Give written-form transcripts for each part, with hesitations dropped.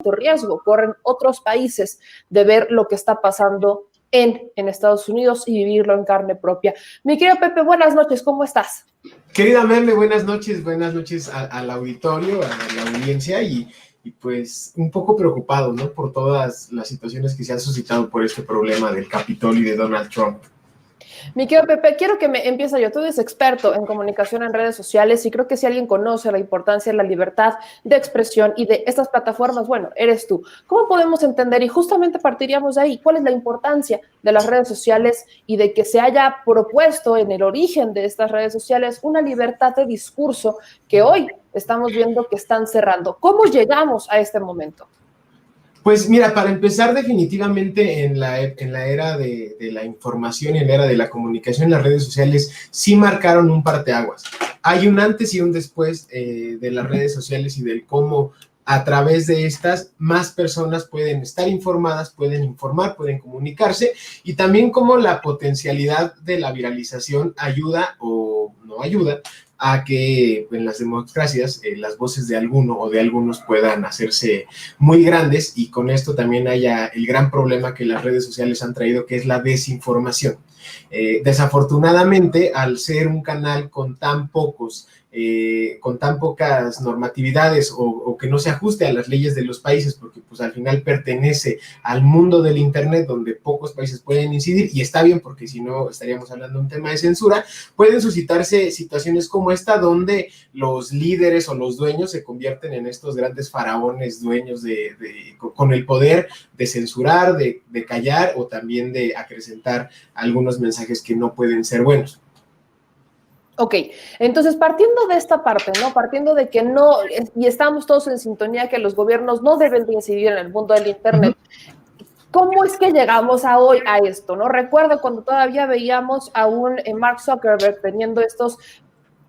riesgo corren otros países de ver lo que está pasando en Estados Unidos y vivirlo en carne propia. Mi querido Pepe, buenas noches, ¿cómo estás? Querida Meme, buenas noches al auditorio, a la audiencia y pues un poco preocupado, ¿no? Por todas las situaciones que se han suscitado por este problema del Capitolio y de Donald Trump. Mi querido Pepe, quiero que me empiece yo. Tú eres experto en comunicación en redes sociales y creo que si alguien conoce la importancia de la libertad de expresión y de estas plataformas, bueno, eres tú. ¿Cómo podemos entender? Y justamente partiríamos de ahí. ¿Cuál es la importancia de las redes sociales y de que se haya propuesto en el origen de estas redes sociales una libertad de discurso que hoy estamos viendo que están cerrando? ¿Cómo llegamos a este momento? Pues mira, para empezar definitivamente en la era de la información y en la era de la comunicación, las redes sociales sí marcaron un parteaguas. Hay un antes y un después de las redes sociales y del cómo a través de estas más personas pueden estar informadas, pueden informar, pueden comunicarse y también cómo la potencialidad de la viralización ayuda o no ayuda a que en las democracias las voces de alguno o de algunos puedan hacerse muy grandes y con esto también haya el gran problema que las redes sociales han traído, que es la desinformación. Desafortunadamente, al ser un canal con tan pocas normatividades o que no se ajuste a las leyes de los países, porque pues al final pertenece al mundo del internet donde pocos países pueden incidir, y está bien porque si no estaríamos hablando de un tema de censura, pueden suscitarse situaciones como esta donde los líderes o los dueños se convierten en estos grandes faraones dueños con el poder de censurar, de callar o también de acrecentar algunos mensajes que no pueden ser buenos. Ok, entonces partiendo de esta parte, ¿no? Partiendo de que no, y estamos todos en sintonía que los gobiernos no deben de incidir en el mundo del internet, ¿cómo es que llegamos a hoy a esto, no? Recuerdo cuando todavía veíamos a un Mark Zuckerberg teniendo estos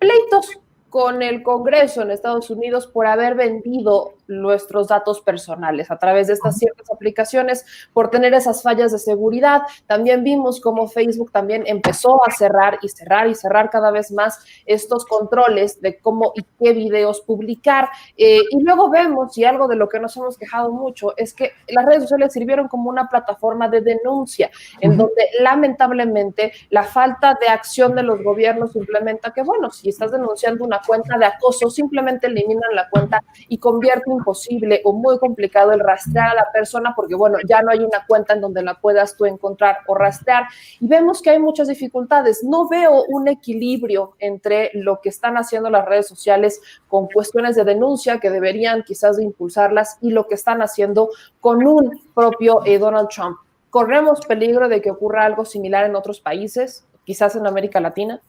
pleitos con el Congreso en Estados Unidos por haber vendido nuestros datos personales a través de estas ciertas aplicaciones, por tener esas fallas de seguridad. También vimos cómo Facebook también empezó a cerrar y cerrar y cerrar cada vez más estos controles de cómo y qué videos publicar. Y luego vemos, y algo de lo que nos hemos quejado mucho, es que las redes sociales sirvieron como una plataforma de denuncia, en donde lamentablemente la falta de acción de los gobiernos implementa que, bueno, si estás denunciando una cuenta de acoso, simplemente eliminan la cuenta y convierten imposible o muy complicado el rastrear a la persona porque, bueno, ya no hay una cuenta en donde la puedas tú encontrar o rastrear y vemos que hay muchas dificultades. No veo un equilibrio entre lo que están haciendo las redes sociales con cuestiones de denuncia que deberían quizás de impulsarlas y lo que están haciendo con un propio Donald Trump. ¿Corremos peligro de que ocurra algo similar en otros países, quizás en América Latina?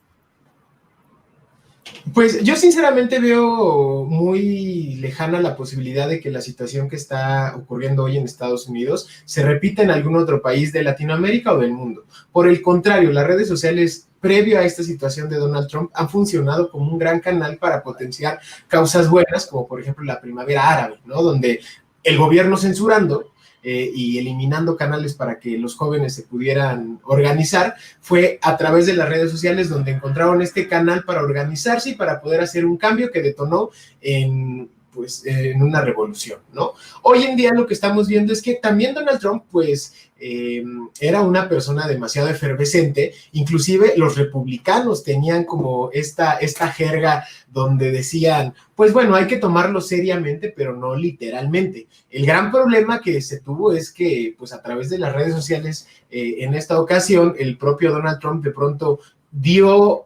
Pues yo sinceramente veo muy lejana la posibilidad de que la situación que está ocurriendo hoy en Estados Unidos se repita en algún otro país de Latinoamérica o del mundo. Por el contrario, las redes sociales previo a esta situación de Donald Trump han funcionado como un gran canal para potenciar causas buenas, como por ejemplo la primavera árabe, ¿no? Donde el gobierno censurando y eliminando canales para que los jóvenes se pudieran organizar, fue a través de las redes sociales donde encontraron este canal para organizarse y para poder hacer un cambio que detonó en una revolución, ¿no? Hoy en día lo que estamos viendo es que también Donald Trump, pues, era una persona demasiado efervescente. Inclusive los republicanos tenían como esta jerga donde decían, pues bueno, hay que tomarlo seriamente, pero no literalmente. El gran problema que se tuvo es que, pues a través de las redes sociales, en esta ocasión, el propio Donald Trump de pronto dio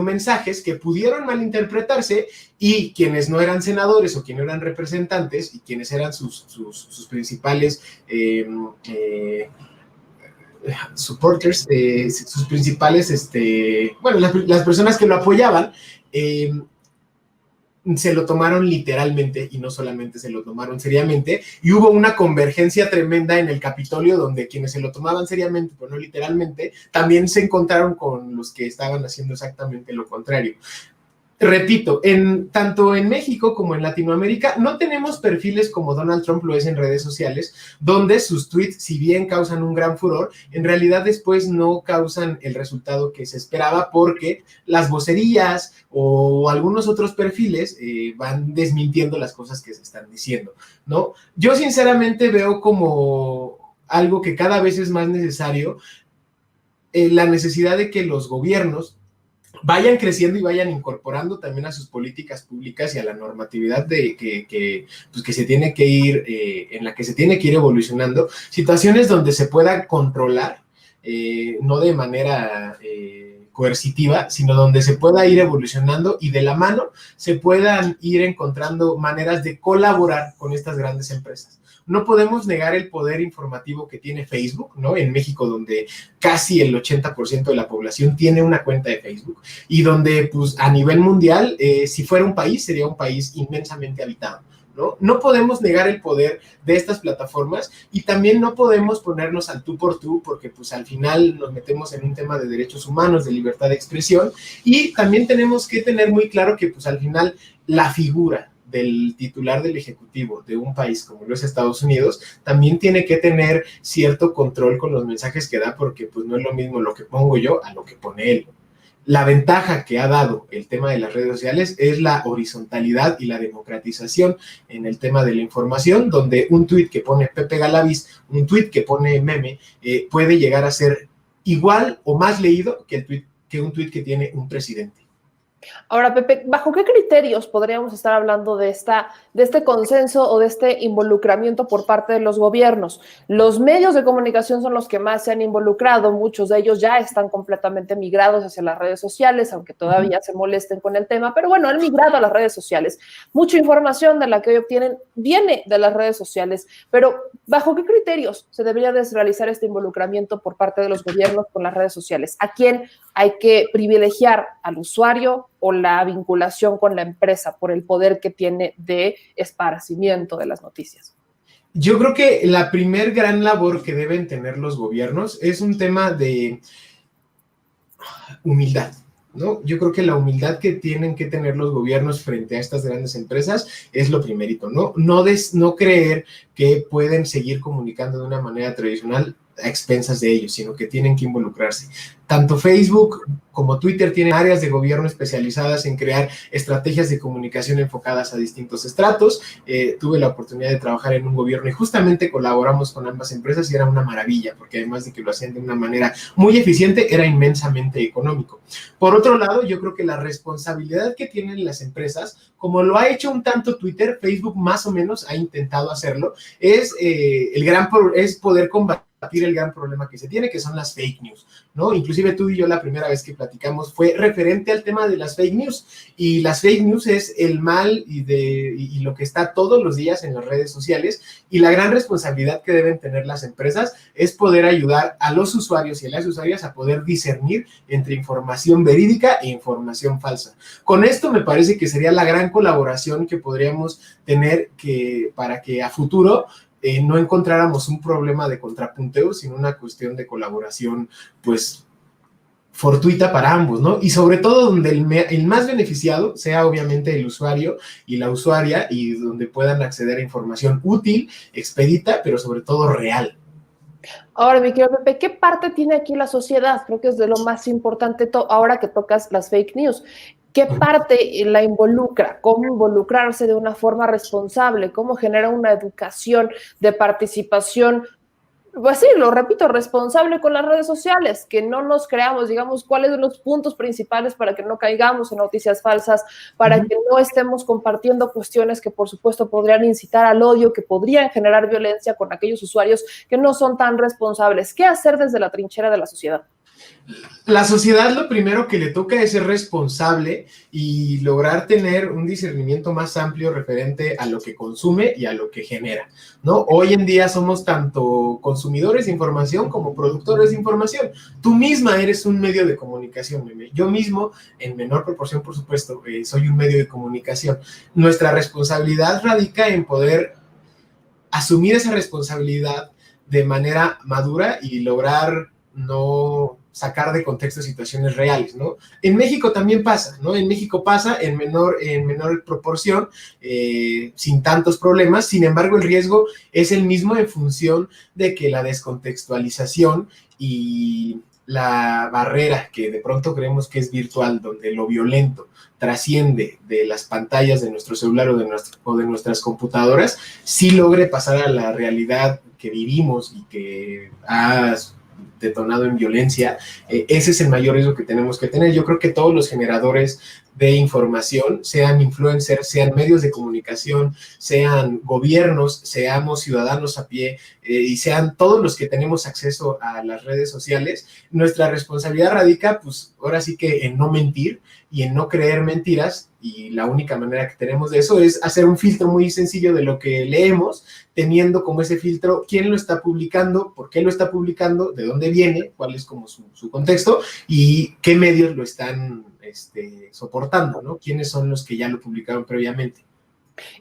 mensajes que pudieron malinterpretarse y quienes no eran senadores o quienes no eran representantes y quienes eran sus principales supporters, sus principales, bueno, las personas que lo apoyaban, se lo tomaron literalmente y no solamente se lo tomaron seriamente, y hubo una convergencia tremenda en el Capitolio donde quienes se lo tomaban seriamente, pero no literalmente, también se encontraron con los que estaban haciendo exactamente lo contrario. Repito, tanto en México como en Latinoamérica no tenemos perfiles como Donald Trump lo es en redes sociales, donde sus tweets, si bien causan un gran furor, en realidad después no causan el resultado que se esperaba porque las vocerías o algunos otros perfiles van desmintiendo las cosas que se están diciendo, ¿no? Yo sinceramente veo como algo que cada vez es más necesario, la necesidad de que los gobiernos vayan creciendo y vayan incorporando también a sus políticas públicas y a la normatividad pues que se tiene que ir, en la que se tiene que ir evolucionando, situaciones donde se pueda controlar, no de manera coercitiva, sino donde se pueda ir evolucionando y de la mano se puedan ir encontrando maneras de colaborar con estas grandes empresas. No podemos negar el poder informativo que tiene Facebook, ¿no? En México, donde casi el 80% de la población tiene una cuenta de Facebook y donde, pues, a nivel mundial, si fuera un país, sería un país inmensamente habitado, ¿no? No podemos negar el poder de estas plataformas y también no podemos ponernos al tú por tú porque, pues, al final nos metemos en un tema de derechos humanos, de libertad de expresión y también tenemos que tener muy claro que, pues, al final la figura del titular del ejecutivo de un país como lo es Estados Unidos, también tiene que tener cierto control con los mensajes que da, porque pues no es lo mismo lo que pongo yo a lo que pone él. La ventaja que ha dado el tema de las redes sociales es la horizontalidad y la democratización en el tema de la información, donde un tuit que pone Pepe Galaviz, un tuit que pone Meme, puede llegar a ser igual o más leído que un tuit que tiene un presidente. Ahora, Pepe, ¿bajo qué criterios podríamos estar hablando de este consenso o de este involucramiento por parte de los gobiernos? Los medios de comunicación son los que más se han involucrado, muchos de ellos ya están completamente migrados hacia las redes sociales, aunque todavía se molesten con el tema, pero bueno, han migrado a las redes sociales. Mucha información de la que hoy obtienen viene de las redes sociales, pero ¿bajo qué criterios se debería realizar este involucramiento por parte de los gobiernos con las redes sociales? ¿A quién hay que privilegiar, al usuario o la vinculación con la empresa por el poder que tiene de esparcimiento de las noticias? Yo creo que la primer gran labor que deben tener los gobiernos es un tema de humildad, ¿no? Yo creo que la humildad que tienen que tener los gobiernos frente a estas grandes empresas es lo primerito, ¿no? No creer que pueden seguir comunicando de una manera tradicional a expensas de ellos, sino que tienen que involucrarse. Tanto Facebook como Twitter tienen áreas de gobierno especializadas en crear estrategias de comunicación enfocadas a distintos estratos. Tuve la oportunidad de trabajar en un gobierno y justamente colaboramos con ambas empresas y era una maravilla, porque además de que lo hacían de una manera muy eficiente, era inmensamente económico. Por otro lado, yo creo que la responsabilidad que tienen las empresas, como lo ha hecho un tanto Twitter, Facebook más o menos ha intentado hacerlo, es poder combatir el gran problema que se tiene, que son las fake news, ¿no? Inclusive tú y yo la primera vez que platicamos fue referente al tema de las fake news, y las fake news es el mal y lo que está todos los días en las redes sociales, y la gran responsabilidad que deben tener las empresas es poder ayudar a los usuarios y a las usuarias a poder discernir entre información verídica e información falsa. Con esto me parece que sería la gran colaboración que podríamos tener para que a futuro no encontráramos un problema de contrapunteo, sino una cuestión de colaboración, pues, fortuita para ambos, ¿no? Y sobre todo donde el más beneficiado sea obviamente el usuario y la usuaria, y donde puedan acceder a información útil, expedita, pero sobre todo real. Ahora, mi querido Pepe, ¿qué parte tiene aquí la sociedad? Creo que es de lo más importante ahora que tocas las fake news. ¿Qué parte la involucra? ¿Cómo involucrarse de una forma responsable? ¿Cómo genera una educación de participación? Pues sí, lo repito, responsable con las redes sociales, que no nos creamos, digamos, cuáles son los puntos principales para que no caigamos en noticias falsas, para que no estemos compartiendo cuestiones que por supuesto podrían incitar al odio, que podrían generar violencia con aquellos usuarios que no son tan responsables. ¿Qué hacer desde la trinchera de la sociedad? La sociedad lo primero que le toca es ser responsable y lograr tener un discernimiento más amplio referente a lo que consume y a lo que genera, ¿no? Hoy en día somos tanto consumidores de información como productores de información. Tú misma eres un medio de comunicación, Meme. Yo mismo, en menor proporción, por supuesto, soy un medio de comunicación. Nuestra responsabilidad radica en poder asumir esa responsabilidad de manera madura y lograr no sacar de contexto situaciones reales, ¿no? En México también pasa, ¿no? En México pasa en menor proporción, sin tantos problemas, sin embargo el riesgo es el mismo en función de que la descontextualización y la barrera que de pronto creemos que es virtual, donde lo violento trasciende de las pantallas de nuestro celular o de nuestras computadoras, sí logre pasar a la realidad que vivimos y que ha detonado en violencia. Ese es el mayor riesgo que tenemos que tener. Yo creo que todos los generadores de información, sean influencers, sean medios de comunicación, sean gobiernos, seamos ciudadanos a pie, y sean todos los que tenemos acceso a las redes sociales, nuestra responsabilidad radica, pues ahora sí que en no mentir y en no creer mentiras, y la única manera que tenemos de eso es hacer un filtro muy sencillo de lo que leemos, teniendo como ese filtro quién lo está publicando, por qué lo está publicando, de dónde viene, cuál es como su contexto y qué medios lo están soportando, ¿no? ¿Quiénes son los que ya lo publicaron previamente?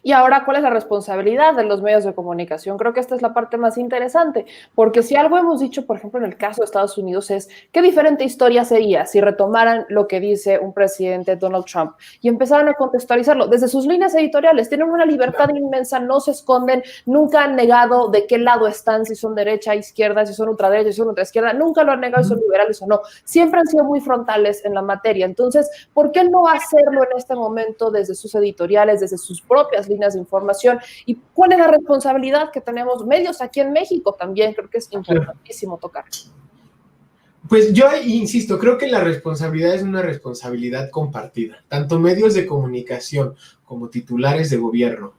Y ahora, ¿cuál es la responsabilidad de los medios de comunicación? Creo que esta es la parte más interesante, porque si algo hemos dicho, por ejemplo, en el caso de Estados Unidos, es qué diferente historia sería si retomaran lo que dice un presidente, Donald Trump, y empezaran a contextualizarlo desde sus líneas editoriales. Tienen una libertad inmensa, no se esconden, nunca han negado de qué lado están, si son derecha, izquierda, si son ultraderecha, si son ultraizquierda, nunca lo han negado si son liberales o no. Siempre han sido muy frontales en la materia. Entonces, ¿por qué no hacerlo en este momento desde sus editoriales, desde sus propias líneas de información? ¿Y cuál es la responsabilidad que tenemos medios aquí en México también? Creo que es importantísimo tocar. Pues yo insisto, creo que la responsabilidad es una responsabilidad compartida. Tanto medios de comunicación como titulares de gobierno,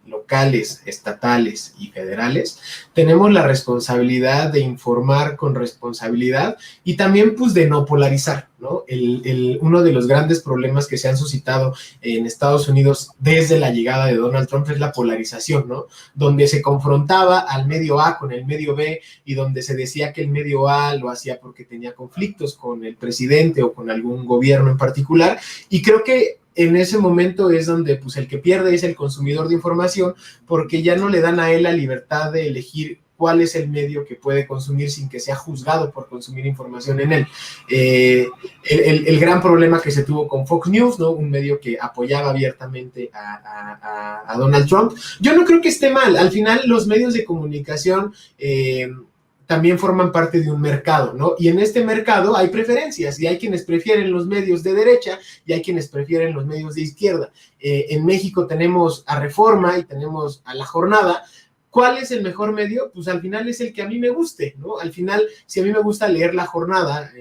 locales, estatales y federales, tenemos la responsabilidad de informar con responsabilidad y también pues de no polarizar, ¿no? Uno de los grandes problemas que se han suscitado en Estados Unidos desde la llegada de Donald Trump es la polarización, ¿no? Donde se confrontaba al medio A con el medio B y donde se decía que el medio A lo hacía porque tenía conflictos con el presidente o con algún gobierno en particular, y creo que en ese momento es donde pues el que pierde es el consumidor de información, porque ya no le dan a él la libertad de elegir cuál es el medio que puede consumir sin que sea juzgado por consumir información en él. El gran problema que se tuvo con Fox News, ¿no? Un medio que apoyaba abiertamente a Donald Trump. Yo no creo que esté mal. Al final los medios de comunicación también forman parte de un mercado, ¿no? Y en este mercado hay preferencias, y hay quienes prefieren los medios de derecha y hay quienes prefieren los medios de izquierda. En México tenemos a Reforma y tenemos a La Jornada. ¿Cuál es el mejor medio? Pues al final es el que a mí me guste, ¿no? Al final, si a mí me gusta leer La Jornada,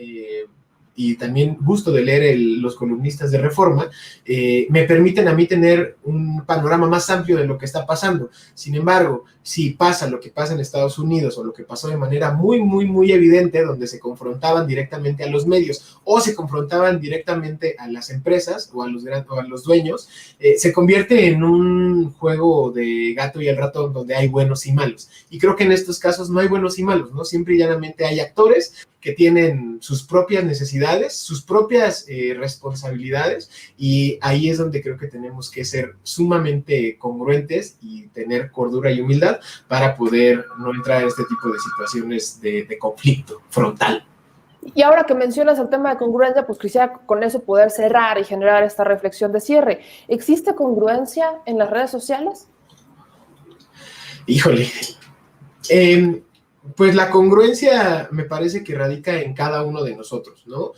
y también gusto de leer los columnistas de Reforma, me permiten a mí tener un panorama más amplio de lo que está pasando. Sin embargo, si pasa lo que pasa en Estados Unidos o lo que pasó de manera muy, muy, muy evidente, donde se confrontaban directamente a los medios o se confrontaban directamente a las empresas o a los dueños, se convierte en un juego de gato y el ratón donde hay buenos y malos. Y creo que en estos casos no hay buenos y malos, ¿no? Siempre y llanamente hay actores que tienen sus propias necesidades, sus propias responsabilidades, y ahí es donde creo que tenemos que ser sumamente congruentes y tener cordura y humildad para poder no entrar en este tipo de situaciones de conflicto frontal. Y ahora que mencionas el tema de congruencia, pues quisiera con eso poder cerrar y generar esta reflexión de cierre. ¿Existe congruencia en las redes sociales? Híjole, pues la congruencia me parece que radica en cada uno de nosotros, ¿no?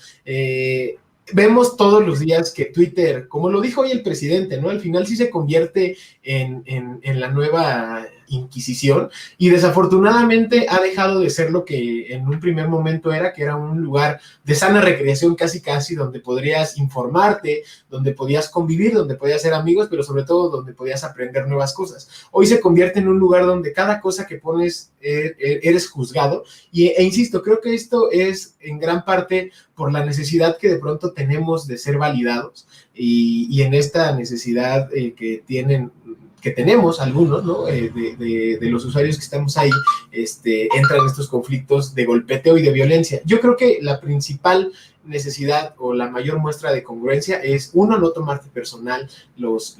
Vemos todos los días que Twitter, como lo dijo hoy el presidente, ¿no? Al final sí se convierte en la nueva Inquisición, y desafortunadamente ha dejado de ser lo que en un primer momento era, que era un lugar de sana recreación casi, donde podrías informarte, donde podías convivir, donde podías ser amigos, pero sobre todo donde podías aprender nuevas cosas. Hoy se convierte en un lugar donde cada cosa que pones eres juzgado, e insisto, creo que esto es en gran parte por la necesidad que de pronto tenemos de ser validados, y en esta necesidad que que tenemos algunos, ¿no? De los usuarios que estamos ahí, entran en estos conflictos de golpeteo y de violencia. Yo creo que la principal necesidad o la mayor muestra de congruencia es, uno, no tomarte personal los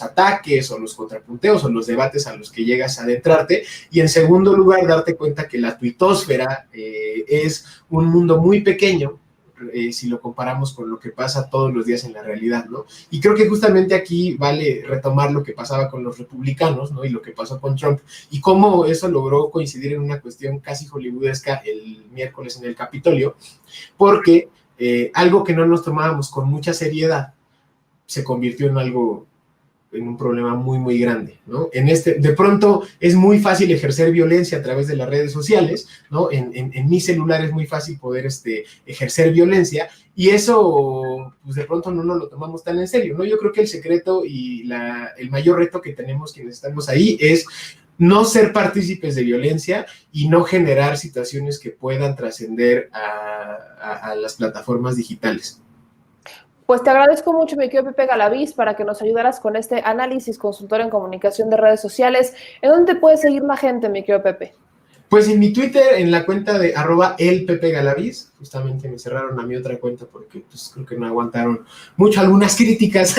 ataques o los contrapunteos o los debates a los que llegas a adentrarte, y en segundo lugar, darte cuenta que la tuitósfera es un mundo muy pequeño, si lo comparamos con lo que pasa todos los días en la realidad, ¿no? Y creo que justamente aquí vale retomar lo que pasaba con los republicanos, ¿no? Y lo que pasó con Trump, y cómo eso logró coincidir en una cuestión casi hollywoodesca el miércoles en el Capitolio, porque algo que no nos tomábamos con mucha seriedad se convirtió en un problema muy, muy grande, ¿no? De pronto es muy fácil ejercer violencia a través de las redes sociales, ¿no? En mi celular es muy fácil poder ejercer violencia, y eso, pues de pronto no nos lo tomamos tan en serio, ¿no? Yo creo que el secreto y el mayor reto que tenemos quienes estamos ahí es no ser partícipes de violencia y no generar situaciones que puedan trascender a las plataformas digitales. Pues te agradezco mucho, mi querido Pepe Galaviz, para que nos ayudaras con este análisis, consultor en comunicación de redes sociales. ¿En dónde te puede seguir la gente, mi querido Pepe? Pues en mi Twitter, en la cuenta de @elpepegalaviz, justamente me cerraron a mi otra cuenta porque pues creo que no aguantaron mucho algunas críticas,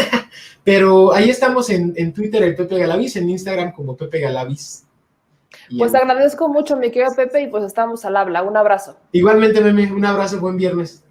pero ahí estamos en Twitter, el Pepe Galaviz, en Instagram como Pepe Galaviz. Pues te agradezco mucho, mi querido Pepe, y pues estamos al habla. Un abrazo. Igualmente, Meme, un abrazo, buen viernes.